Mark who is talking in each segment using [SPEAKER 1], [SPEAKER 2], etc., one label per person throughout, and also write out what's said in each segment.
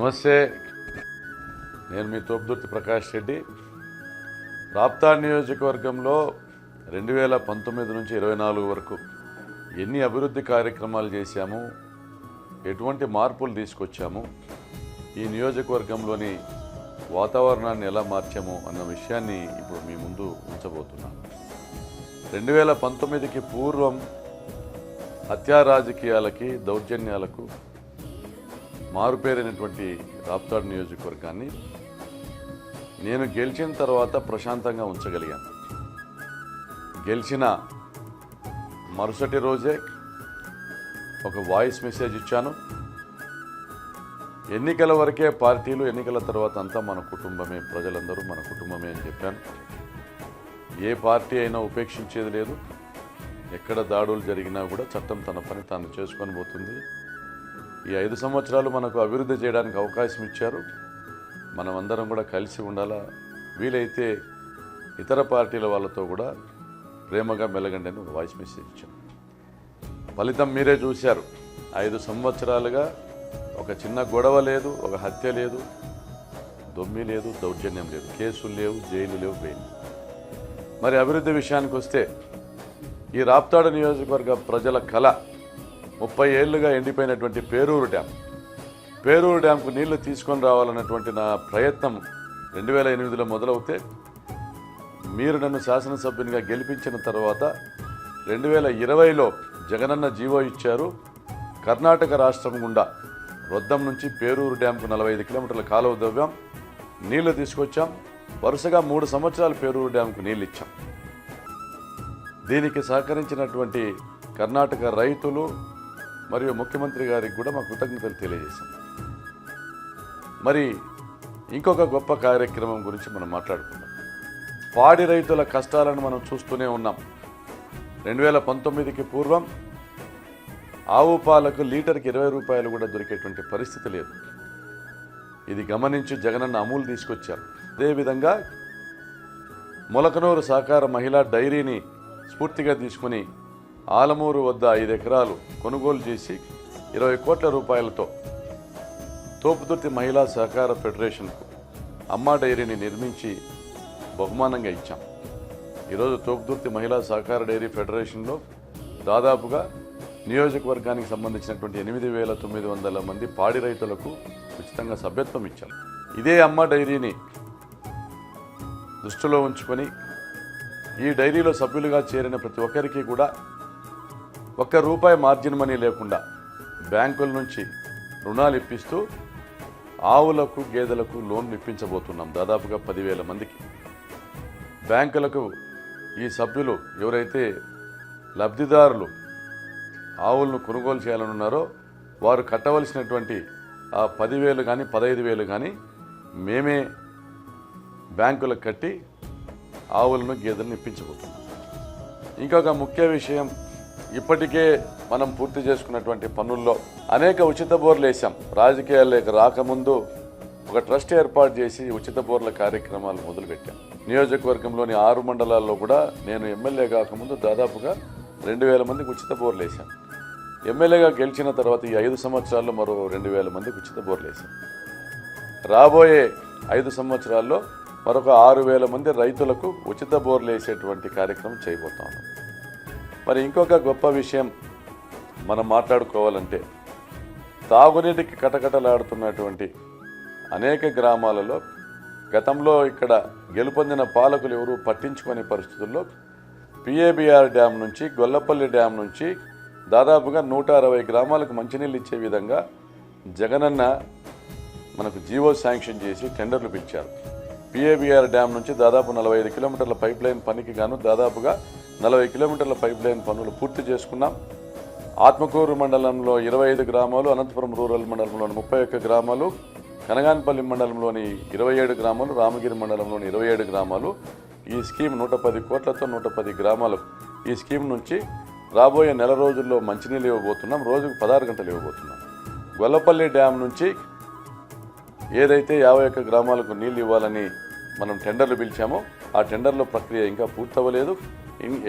[SPEAKER 1] నమస్తే, నేను మీ తోపుదుర్తి ప్రకాష్ రెడ్డి. రాప్తాడ్ నియోజకవర్గంలో 2019 నుంచి 24 వరకు ఎన్ని అభివృద్ధి కార్యక్రమాలు చేశాము, ఎటువంటి మార్పులు తీసుకొచ్చాము, ఈ నియోజకవర్గంలోని వాతావరణాన్ని ఎలా మార్చాము అన్న విషయాన్ని ఇప్పుడు మీ ముందు ఉంచబోతున్నాను. 2019కి పూర్వం హత్యా రాజకీయాలకి, దౌర్జన్యాలకు మారుపేరైనటువంటి రాప్తాడ్ నియోజకవర్గాన్ని నేను గెలిచిన తర్వాత ప్రశాంతంగా ఉంచగలిగాను. గెలిచిన మరుసటి రోజే ఒక వాయిస్ మెసేజ్ ఇచ్చాను. ఎన్నికల వరకే పార్టీలు, ఎన్నికల తర్వాత అంతా మన కుటుంబమే, ప్రజలందరూ మన కుటుంబమే అని చెప్పాను. ఏ పార్టీ అయినా ఉపేక్షించేది లేదు. ఎక్కడ దాడులు జరిగినా కూడా చట్టం తన పని తాను చేసుకొని పోతుంది. ఈ 5 సంవత్సరాలు మనకు అభివృద్ధి చేయడానికి అవకాశం ఇచ్చారు. మనమందరం కూడా కలిసి ఉండాలా. వీలైతే ఇతర పార్టీల వాళ్ళతో కూడా ప్రేమగా మెలగండి అని ఒక వాయిస్ మెసేజ్ ఇచ్చాం. ఫలితం మీరే చూశారు. 5 సంవత్సరాలుగా ఒక చిన్న గొడవ లేదు, ఒక హత్య లేదు, దొమ్మి లేదు, దౌర్జన్యం లేదు, కేసులు లేవు, జైలు లేవు, బెయిల్. మరి అభివృద్ధి విషయానికి వస్తే ఈ రాప్తాడు నియోజకవర్గ ప్రజల కళ 30 ఏళ్లుగా ఎండిపోయినటువంటి పేరూరు డ్యాంకు నీళ్లు తీసుకొని రావాలన్నటువంటి నా ప్రయత్నం 2008లో మొదలవుతే మీరు నన్ను శాసనసభ్యునిగా గెలిపించిన తర్వాత 2020లో జగనన్న జీవో ఇచ్చారు. కర్ణాటక రాష్ట్రం గుండా రొద్దం నుంచి పేరూరు డ్యాంకు 45 కిలోమీటర్ల కాలువ దవ్వాం, నీళ్లు తీసుకొచ్చాం. వరుసగా 3 సంవత్సరాలు పేరూరు డ్యాంకు నీళ్ళు ఇచ్చాం. దీనికి సహకరించినటువంటి కర్ణాటక రైతులు మరియు ముఖ్యమంత్రి గారికి కూడా మా కృతజ్ఞతలు తెలియజేశాం. మరి ఇంకొక గొప్ప కార్యక్రమం గురించి మనం మాట్లాడుకుందాం. పాడి రైతుల కష్టాలను మనం చూస్తూనే ఉన్నాం. 2019కి పూర్వం ఆవు పాలకు లీటర్కి 20 రూపాయలు కూడా దొరికేటువంటి పరిస్థితి లేదు. ఇది గమనించి జగనన్న అమూల్ తీసుకొచ్చారు. అదేవిధంగా మొలకనూరు సహకార మహిళా డైరీని స్ఫూర్తిగా తీసుకుని ఆలమూరు వద్ద 5 ఎకరాలు కొనుగోలు చేసి 20 కోట్ల రూపాయలతో తోపుదుర్తి మహిళా సహకార ఫెడరేషన్కు అమ్మా డైరీని నిర్మించి బహుమానంగా ఇచ్చాం. ఈరోజు తోపుదుర్తి మహిళా సహకార డైరీ ఫెడరేషన్లో దాదాపుగా నియోజకవర్గానికి సంబంధించినటువంటి 8,900 మంది పాడి రైతులకు ఉచితంగా సభ్యత్వం ఇచ్చాం. ఇదే అమ్మా డైరీని దృష్టిలో ఉంచుకొని ఈ డైరీలో సభ్యులుగా చేరిన ప్రతి ఒక్కరికి కూడా ₹1 మార్జిన్ మనీ లేకుండా బ్యాంకుల నుంచి రుణాలు ఇప్పిస్తూ ఆవులకు, గేదెలకు లోన్లు ఇప్పించబోతున్నాం. దాదాపుగా 10,000 మందికి. బ్యాంకులకు ఈ సభ్యులు ఎవరైతే లబ్ధిదారులు ఆవులను కొనుగోలు చేయాలని ఉన్నారో వారు కట్టవలసినటువంటి ఆ 10,000 కానీ 15,000 కానీ మేమే బ్యాంకులకు కట్టి ఆవులను, గేదెలను ఇప్పించబోతున్నాం. ఇంకొక ముఖ్య విషయం, ఇప్పటికే మనం పూర్తి చేసుకున్నటువంటి పనుల్లో అనేక ఉచిత బోర్లు వేసాం. రాజకీయాల్లోకి రాకముందు ఒక ట్రస్ట్ ఏర్పాటు చేసి ఉచిత బోర్ల కార్యక్రమాలు మొదలుపెట్టాం. నియోజకవర్గంలోని 6 మండలాల్లో కూడా నేను ఎమ్మెల్యే కాకముందు దాదాపుగా 2,000 మందికి ఉచిత బోర్లు వేసాం. ఎమ్మెల్యేగా గెలిచిన తర్వాత ఈ 5 సంవత్సరాల్లో మరో 2,000 మందికి ఉచిత బోర్లు వేసాం. రాబోయే 5 సంవత్సరాల్లో మరొక 6,000 మంది రైతులకు ఉచిత బోర్లు వేసేటువంటి కార్యక్రమం చేయబోతాం. మరి ఇంకొక గొప్ప విషయం మనం మాట్లాడుకోవాలంటే, తాగునీటికి కటకటలాడుతున్నటువంటి అనేక గ్రామాలలో గతంలో ఇక్కడ గెలుపొందిన పాలకులు ఎవరూ పట్టించుకునే పరిస్థితుల్లో పిఏబిఆర్ డ్యామ్ నుంచి, గొల్లపల్లి డ్యామ్ నుంచి దాదాపుగా 160 గ్రామాలకు మంచినీళ్ళు ఇచ్చే విధంగా జగనన్న మనకు జీవో శాంక్షన్ చేసి టెండర్లు పిలిచారు. పిఏబిఆర్ డ్యామ్ నుంచి దాదాపు 45 కిలోమీటర్ల పైప్ లైన్ పనికి గాను దాదాపుగా 40 కిలోమీటర్ల పైప్ లైన్ పనులు పూర్తి చేసుకున్నాం. ఆత్మకూరు మండలంలో 25 గ్రామాలు, అనంతపురం రూరల్ మండలంలోని 31 గ్రామాలు, కనగానపల్లి మండలంలోని 27 గ్రామాలు, రామగిరి మండలంలోని 27 గ్రామాలు. ఈ స్కీమ్ 110 కోట్లతో 110 గ్రామాలకు ఈ స్కీమ్ నుంచి రాబోయే నెల రోజుల్లో మంచినీళ్ళు ఇవ్వబోతున్నాం. రోజుకు 16 గంటలు ఇవ్వబోతున్నాం. గొల్లపల్లి డ్యామ్ నుంచి ఏదైతే 51 గ్రామాలకు నీళ్ళు ఇవ్వాలని మనం టెండర్లు పిలిచామో ఆ టెండర్ల ప్రక్రియ ఇంకా పూర్తవ్వలేదు.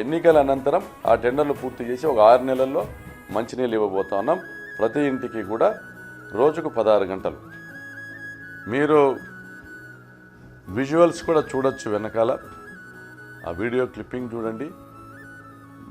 [SPEAKER 1] ఎన్నికల అనంతరం ఆ టెండర్లు పూర్తి చేసి ఒక 6 నెలల్లో మంచినీళ్ళు ఇవ్వబోతున్నాం. ప్రతి ఇంటికి కూడా రోజుకు 16 గంటలు మీరు విజువల్స్ కూడా చూడొచ్చు వెనకాల, ఆ వీడియో క్లిప్పింగ్ చూడండి.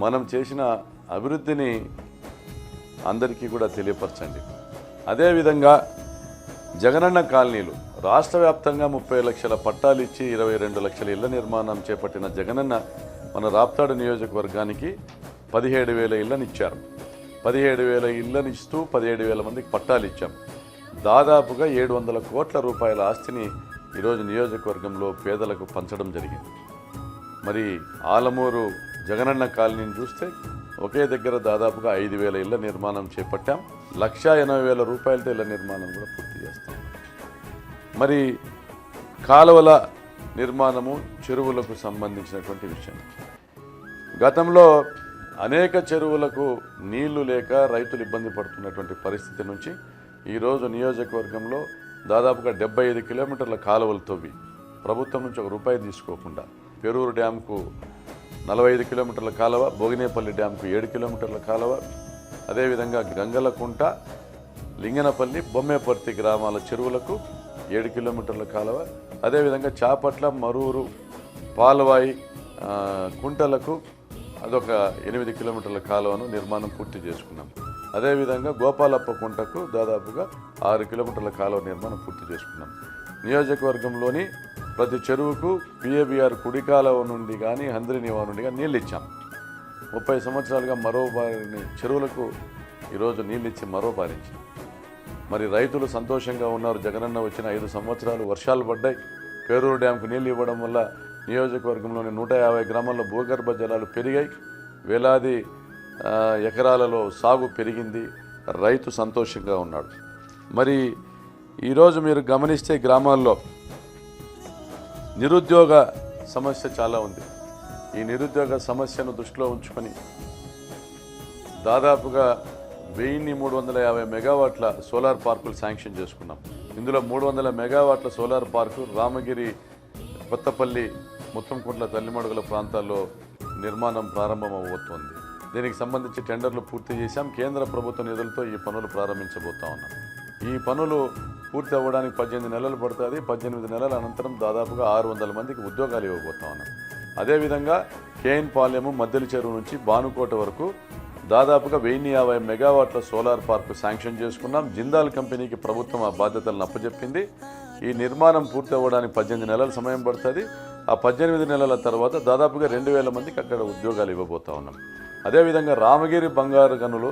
[SPEAKER 1] మనం చేసిన అభివృద్ధిని అందరికీ కూడా తెలియపరచండి. అదేవిధంగా జగనన్న కాలనీలు రాష్ట్ర వ్యాప్తంగా 30 లక్షల పట్టాలు ఇచ్చి 22 లక్షల ఇళ్ల నిర్మాణం చేపట్టిన జగనన్న మన రాప్తాడు నియోజకవర్గానికి 17,000 ఇళ్లను ఇచ్చారు. 17,000 ఇళ్లను ఇస్తూ 17,000 మందికి పట్టాలు ఇచ్చాం. దాదాపుగా 700 కోట్ల రూపాయల ఆస్తిని ఈరోజు నియోజకవర్గంలో పేదలకు పంచడం జరిగింది. మరి ఆలమూరు జగనన్న కాలనీని చూస్తే ఒకే దగ్గర దాదాపుగా 5,000 ఇళ్ల నిర్మాణం చేపట్టాం. 1,80,000 రూపాయలతో ఇళ్ల నిర్మాణం కూడా పూర్తి చేస్తాం. మరి కాలువల నిర్మాణము, చెరువులకు సంబంధించినటువంటి విషయం. గతంలో అనేక చెరువులకు నీళ్లు లేక రైతులు ఇబ్బంది పడుతున్నటువంటి పరిస్థితి నుంచి ఈరోజు నియోజకవర్గంలో దాదాపుగా 75 కిలోమీటర్ల కాలువలు తవ్వి ప్రభుత్వం నుంచి ₹1 తీసుకోకుండా పెరూరు డ్యాంకు 45 కిలోమీటర్ల కాలువ, భోగినేపల్లి డ్యాంకు 7 కిలోమీటర్ల కాలువ, అదేవిధంగా గంగలకుంట, లింగనపల్లి, బొమ్మేపర్తి గ్రామాల చెరువులకు 7 కిలోమీటర్ల కాలువ, అదేవిధంగా చాపట్ల, మరూరు, పాల్వాయి కుంటలకు అదొక 8 కిలోమీటర్ల కాలువను నిర్మాణం పూర్తి చేసుకున్నాం. అదేవిధంగా గోపాలప్ప కుంటకు దాదాపుగా 6 కిలోమీటర్ల కాలువ నిర్మాణం పూర్తి చేసుకున్నాం. నియోజకవర్గంలోని ప్రతి చెరువుకు పిఏబిఆర్ కుడి కాలువ నుండి కానీ హంద్రినివా నుండి కానీ నీళ్ళు ఇచ్చాం. 30 సంవత్సరాలుగా మరో బారిని చెరువులకు ఈరోజు నీళ్ళు ఇచ్చి మరో బారించాం. మరి రైతులు సంతోషంగా ఉన్నారు. జగనన్న వచ్చిన 5 సంవత్సరాలు వర్షాలు పడ్డాయి. పేరూరు డ్యాంకు నీళ్ళు ఇవ్వడం వల్ల నియోజకవర్గంలోని 150 గ్రామాల్లో భూగర్భ జలాలు పెరిగాయి. వేలాది ఎకరాలలో సాగు పెరిగింది. రైతు సంతోషంగా ఉన్నాడు. మరి ఈరోజు మీరు గమనిస్తే గ్రామాల్లో నిరుద్యోగ సమస్య చాలా ఉంది. ఈ నిరుద్యోగ సమస్యను దృష్టిలో ఉంచుకొని దాదాపుగా 1,350 మెగావాట్ల సోలార్ పార్కులు శాంక్షన్ చేసుకున్నాం. ఇందులో 300 మెగావాట్ల సోలార్ పార్కు రామగిరి, కొత్తపల్లి, ముత్తంకుంట్ల, తల్లిమడుగుల ప్రాంతాల్లో నిర్మాణం ప్రారంభం అవబోతోంది. దీనికి సంబంధించి టెండర్లు పూర్తి చేశాం. కేంద్ర ప్రభుత్వ నిధులతో ఈ పనులు ప్రారంభించబోతా ఉన్నాం. ఈ పనులు పూర్తి అవ్వడానికి 18 నెలలు పడుతుంది. 18 నెలల అనంతరం దాదాపుగా 600 మందికి ఉద్యోగాలు ఇవ్వబోతా ఉన్నాం. అదేవిధంగా కేఎన్ పాలెము, మద్దెల చెరువు నుంచి బానుకోట వరకు దాదాపుగా 1,050 మెగావాట్ల సోలార్ పార్కు శాంక్షన్ చేసుకున్నాం. జిందాల్ కంపెనీకి ప్రభుత్వం ఆ బాధ్యతలను అప్పచెప్పింది. ఈ నిర్మాణం పూర్తి అవ్వడానికి 18 నెలల సమయం పడుతుంది. ఆ 18 నెలల తర్వాత దాదాపుగా 2,000 మందికి అక్కడ ఉద్యోగాలు ఇవ్వబోతా ఉన్నాం. అదేవిధంగా రామగిరి బంగారు గనులు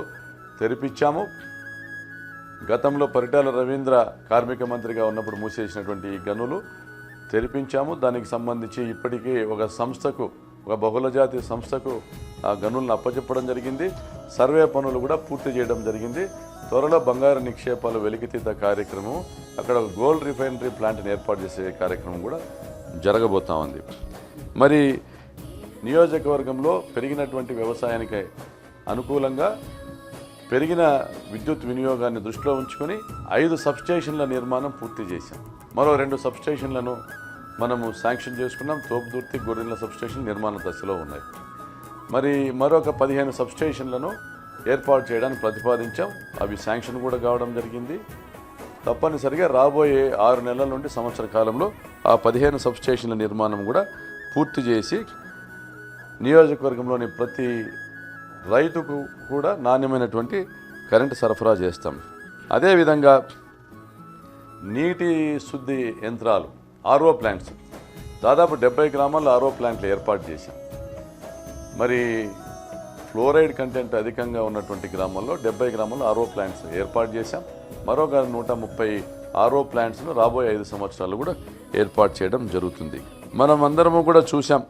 [SPEAKER 1] తెరిపించాము. గతంలో పరిటాల రవీంద్ర కార్మిక మంత్రిగా ఉన్నప్పుడు మూసేసినటువంటి ఈ గనులు తెరిపించాము. దానికి సంబంధించి ఇప్పటికీ ఒక సంస్థకు, ఒక బహుళజాతి సంస్థకు ఆ గనులను అప్పచెప్పడం జరిగింది. సర్వే పనులు కూడా పూర్తి చేయడం జరిగింది. త్వరలో బంగారు నిక్షేపాలు వెలికితీత కార్యక్రమం, అక్కడ గోల్డ్ రిఫైనరీ ప్లాంట్ని ఏర్పాటు చేసే కార్యక్రమం కూడా జరగబోతా ఉంది. మరి నియోజకవర్గంలో పెరిగినటువంటి వ్యవసాయానికి అనుకూలంగా పెరిగిన విద్యుత్ వినియోగాన్ని దృష్టిలో ఉంచుకొని 5 సబ్స్టేషన్ల నిర్మాణం పూర్తి చేశాం. మరో 2 సబ్స్టేషన్లను మనము శాంక్షన్ చేసుకున్నాం. తోపుదుర్తి, గొర్రెల సబ్స్టేషన్ నిర్మాణ దశలో ఉన్నాయి. మరి మరొక 15 సబ్స్టేషన్లను ఏర్పాటు చేయడానికి ప్రతిపాదించాం. అవి శాంక్షన్ కూడా కావడం జరిగింది. తప్పనిసరిగా రాబోయే 6 నెలల నుండి సంవత్సర కాలంలో ఆ 15 సబ్స్టేషన్ల నిర్మాణం కూడా పూర్తి చేసి నియోజకవర్గంలోని ప్రతి రైతుకు కూడా నాణ్యమైనటువంటి కరెంటు సరఫరా చేస్తాం. అదేవిధంగా నీటి శుద్ధి యంత్రాలు, ఆర్ఓ ప్లాంట్స్ దాదాపు 70 గ్రామాల్లో ఆర్ఓ ప్లాంట్లు ఏర్పాటు చేశాం. మరి ఫ్లోరైడ్ కంటెంట్ అధికంగా ఉన్నటువంటి గ్రామాల్లో 70 గ్రామాల్లో ఆర్ఓ ప్లాంట్స్ ఏర్పాటు చేశాం. మరొక 130 ఆర్ఓ ప్లాంట్స్ను రాబోయే 5 సంవత్సరాలు కూడా ఏర్పాటు చేయడం జరుగుతుంది. మనం అందరము కూడా చూసాం.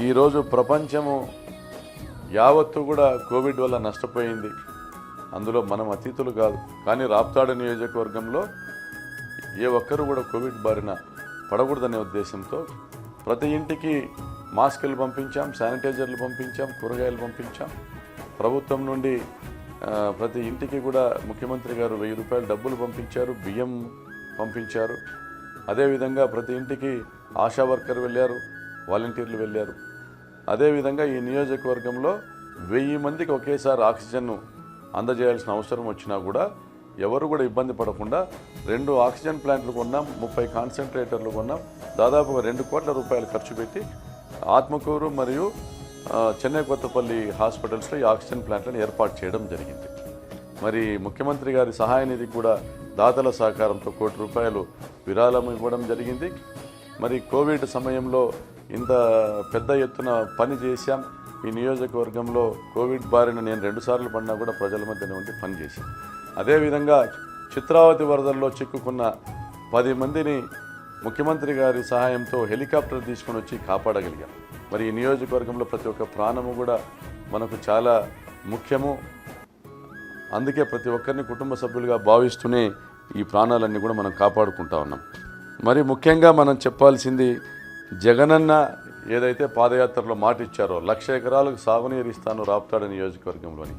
[SPEAKER 1] ఈరోజు ప్రపంచము యావత్తు కూడా కోవిడ్ వల్ల నష్టపోయింది. అందులో మనం అతీతులు కాదు. కానీ రాప్తాడు నియోజకవర్గంలో ఏ ఒక్కరు కూడా కోవిడ్ బారిన పడకూడదనే ఉద్దేశంతో ప్రతి ఇంటికి మాస్కులు పంపించాం, శానిటైజర్లు పంపించాం, కూరగాయలు పంపించాం. ప్రభుత్వం నుండి ప్రతి ఇంటికి కూడా ముఖ్యమంత్రి గారు ₹1000 డబ్బులు పంపించారు, బియ్యం పంపించారు. అదేవిధంగా ప్రతి ఇంటికి ఆశా వర్కర్ వెళ్ళారు, వాలంటీర్లు వెళ్ళారు. అదేవిధంగా ఈ నియోజకవర్గంలో 1000 మందికి ఒకేసారి ఆక్సిజన్ను అందజేయాల్సిన అవసరం వచ్చినా కూడా ఎవరు కూడా ఇబ్బంది పడకుండా 2 ఆక్సిజన్ ప్లాంట్లు కొన్నాం, 30 కాన్సన్ట్రేటర్లు కొన్నాం, దాదాపుగా 2 కోట్ల రూపాయలు ఖర్చు పెట్టి ఆత్మకూరు మరియు చెన్నై కొత్తపల్లి హాస్పిటల్స్లో ఈ ఆక్సిజన్ ప్లాంట్లను ఏర్పాటు చేయడం జరిగింది. మరి ముఖ్యమంత్రి గారి సహాయ నిధికి కూడా దాతల సహకారంతో 1 కోటి రూపాయలు విరాళం ఇవ్వడం జరిగింది. మరి కోవిడ్ సమయంలో ఇంత పెద్ద ఎత్తున పని చేశాం. ఈ నియోజకవర్గంలో కోవిడ్ బారిన నేను 2 సార్లు పడినా కూడా ప్రజల మధ్యనే ఉండి పనిచేశాను. అదేవిధంగా చిత్రావతి వరదల్లో చిక్కుకున్న 10 మందిని ముఖ్యమంత్రి గారి సహాయంతో హెలికాప్టర్ తీసుకొని వచ్చి కాపాడగలిగాం. మరి ఈ నియోజకవర్గంలో ప్రతి ఒక్క ప్రాణము కూడా మనకు చాలా ముఖ్యము. అందుకే ప్రతి ఒక్కరిని కుటుంబ సభ్యులుగా భావిస్తూనే ఈ ప్రాణాలన్నీ కూడా మనం కాపాడుకుంటా ఉన్నాం. మరి ముఖ్యంగా మనం చెప్పాల్సింది, జగనన్న ఏదైతే పాదయాత్రలో మాట ఇచ్చారో 1,00,000 ఎకరాలకు సాగునీరు ఇస్తాను రాప్తాడు నియోజకవర్గంలోని,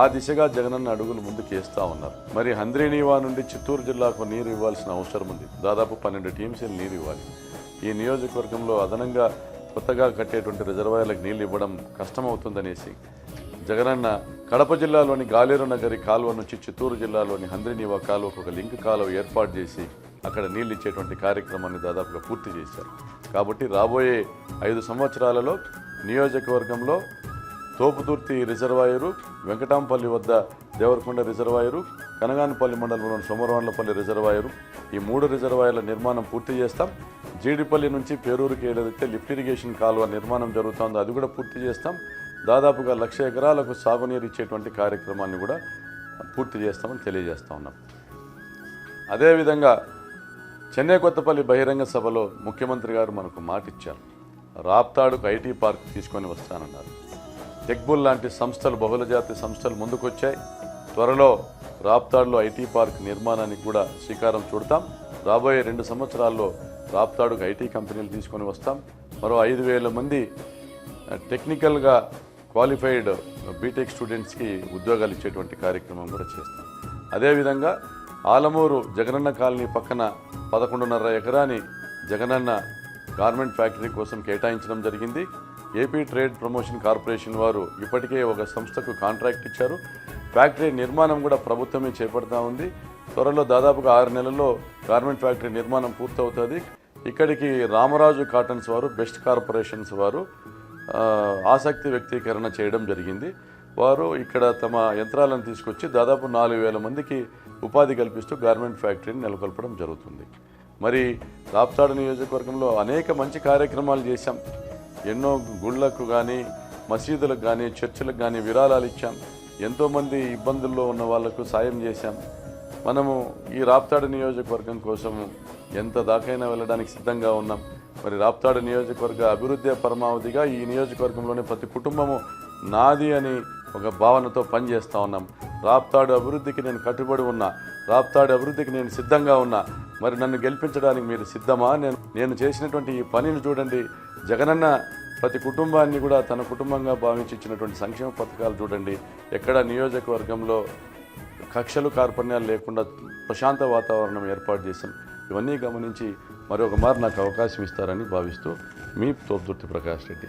[SPEAKER 1] ఆ దిశగా జగనన్న అడుగులు ముందుకు వేస్తూ ఉన్నారు. మరి హంద్రీనీవా నుండి చిత్తూరు జిల్లాకు నీరు ఇవ్వాల్సిన అవసరం ఉంది. దాదాపు 12 టీఎంసీలు నీరు ఇవ్వాలి. ఈ నియోజకవర్గంలో అదనంగా కొత్తగా కట్టేటువంటి రిజర్వాయర్లకు నీళ్ళు ఇవ్వడం కష్టమవుతుందనేసి జగనన్న కడప జిల్లాలోని గాలేరు నగరి కాలువ నుంచి చిత్తూరు జిల్లాలోని హంద్రీనీవా కాలువకు ఒక లింక్ కాలువ ఏర్పాటు చేసి అక్కడ నీళ్ళు ఇచ్చేటువంటి కార్యక్రమాన్ని దాదాపుగా పూర్తి చేశారు. కాబట్టి రాబోయే 5 సంవత్సరాలలో నియోజకవర్గంలో తోపుతుర్తి రిజర్వాయరు, వెంకటాంపల్లి వద్ద దేవరకొండ రిజర్వాయరు, కనగానపల్లి మండలంలోని సోమరవాన్లపల్లి రిజర్వాయరు, ఈ 3 రిజర్వాయర్ల నిర్మాణం పూర్తి చేస్తాం. జీడిపల్లి నుంచి పేరూరుకి ఏదైతే లిఫ్ట్ ఇరిగేషన్ కాలువ నిర్మాణం జరుగుతుందో అది కూడా పూర్తి చేస్తాం. దాదాపుగా 1,00,000 ఎకరాలకు సాగునీరు ఇచ్చేటువంటి కార్యక్రమాన్ని కూడా పూర్తి చేస్తామని తెలియజేస్తా ఉన్నాం. అదేవిధంగా చెన్నై కొత్తపల్లి బహిరంగ సభలో ముఖ్యమంత్రి గారు మనకు మాట ఇచ్చారు. రాప్తాడుకు ఐటీ పార్క్ తీసుకొని వస్తానన్నారు. టెక్బుల్ లాంటి సంస్థలు, బహుళజాతి సంస్థలు ముందుకొచ్చాయి. త్వరలో రాప్తాడులో ఐటీ పార్క్ నిర్మాణానికి కూడా శ్రీకారం చుడతాం. రాబోయే 2 సంవత్సరాల్లో రాప్తాడుకు ఐటీ కంపెనీలు తీసుకొని వస్తాం. మరో 5,000 మంది టెక్నికల్గా క్వాలిఫైడ్ బీటెక్ స్టూడెంట్స్కి ఉద్యోగాలు ఇచ్చేటువంటి కార్యక్రమం కూడా చేస్తాం. అదేవిధంగా ఆలమూరు జగనన్న కాలనీ పక్కన 11.5 ఎకరాని జగనన్న గార్మెంట్ ఫ్యాక్టరీ కోసం కేటాయించడం జరిగింది. ఏపీ ట్రేడ్ ప్రమోషన్ కార్పొరేషన్ వారు ఇప్పటికే ఒక సంస్థకు కాంట్రాక్ట్ ఇచ్చారు. ఫ్యాక్టరీ నిర్మాణం కూడా ప్రభుత్వమే చేపడతా ఉంది. త్వరలో దాదాపుగా 6 నెలల్లో గార్మెంట్ ఫ్యాక్టరీ నిర్మాణం పూర్తవుతుంది. ఇక్కడికి రామరాజు కాటన్స్ వారు, బెస్ట్ కార్పొరేషన్స్ వారు ఆసక్తి వ్యక్తీకరణ చేయడం జరిగింది. వారు ఇక్కడ తమ యంత్రాలను తీసుకొచ్చి దాదాపు 4,000 మందికి ఉపాధి కల్పిస్తూ గార్మెంట్ ఫ్యాక్టరీని నెలకొల్పడం జరుగుతుంది. మరి రాప్తాడు నియోజకవర్గంలో అనేక మంచి కార్యక్రమాలు చేశాం. ఎన్నో గుళ్ళకు కానీ, మసీదులకు కానీ, చర్చిలకు కానీ విరాళాలు ఇచ్చాం. ఎంతోమంది ఇబ్బందుల్లో ఉన్న వాళ్లకు సాయం చేశాం. మనము ఈ రాప్తాడు నియోజకవర్గం కోసం ఎంత దాకైనా వెళ్ళడానికి సిద్ధంగా ఉన్నాం. మరి రాప్తాడు నియోజకవర్గ అభివృద్ధి పరమావధిగా ఈ నియోజకవర్గంలోని ప్రతి కుటుంబము నాది అని ఒక భావనతో పనిచేస్తూ ఉన్నాం. రాప్తాడు అభివృద్ధికి నేను కట్టుబడి ఉన్నా, రాప్తాడు అభివృద్ధికి నేను సిద్ధంగా ఉన్నా. మరి నన్ను గెలిపించడానికి మీరు సిద్ధమా? నేను చేసినటువంటి ఈ పనిని చూడండి. జగనన్న ప్రతి కుటుంబాన్ని కూడా తన కుటుంబంగా భావించి ఇచ్చినటువంటి సంక్షేమ పథకాలు చూడండి. ఎక్కడ నియోజకవర్గంలో కక్షలు కార్పణ్యాలు లేకుండా ప్రశాంత వాతావరణం ఏర్పాటు చేశాం. ఇవన్నీ గమనించి మరొక మారు నాకు అవకాశం ఇస్తారని భావిస్తూ మీ తోపుదుర్తి ప్రకాష్ రెడ్డి.